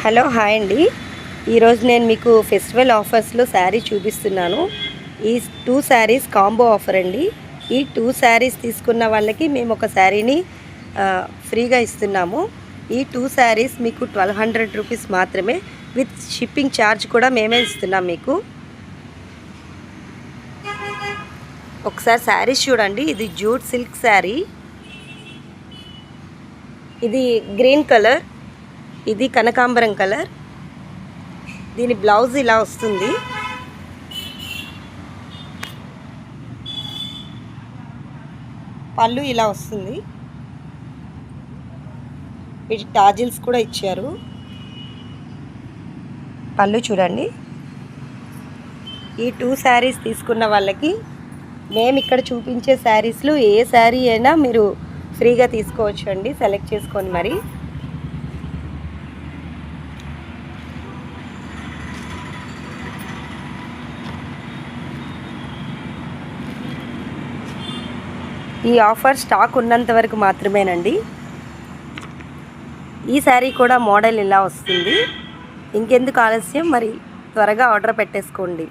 Hello hi అండి. ఈరోజు నేను మీకు ఫెస్టివల్ ఆఫర్స్లో శారీ చూపిస్తున్నాను. ఈ 2 శారీస్ కాంబో ఆఫర్ అండి. ఈ 2 శారీస్ తీసుకున్న వాళ్ళకి మేము ఒక శారీని ఫ్రీగా ఇస్తున్నాము. ఈ 2 శారీస్ మీకు 1200 రూపీస్ మాత్రమే, విత్ షిప్పింగ్ ఛార్జ్ కూడా మేమే ఇస్తున్నాం మీకు. ఒకసారి శారీస్ చూడండి. ఇది జూట్ సిల్క్ శారీ, ఇది గ్రీన్ కలర్, ఇది కనకాంబరం కలర్. దీని బ్లౌజ్ ఇలా వస్తుంది. పళ్ళు ఇలా వస్తుంది. వీటి టాజిల్స్ కూడా ఇచ్చారు. పళ్ళు చూడండి. ఈ 2 శారీస్ తీసుకున్న వాళ్ళకి మేము ఇక్కడ చూపించే శారీస్లో ఏ శారీ అయినా మీరు ఫ్రీగా తీసుకోవచ్చు అండి, సెలెక్ట్ చేసుకొని. మరి ఈ ఆఫర్ స్టాక్ ఉన్నంత వరకు మాత్రమేనండి. ఈ శారీ కూడా మోడల్ ఇలా వస్తుంది. ఇంకెందుకు ఆలస్యం, మరి త్వరగా ఆర్డర్ పెట్టేసుకోండి.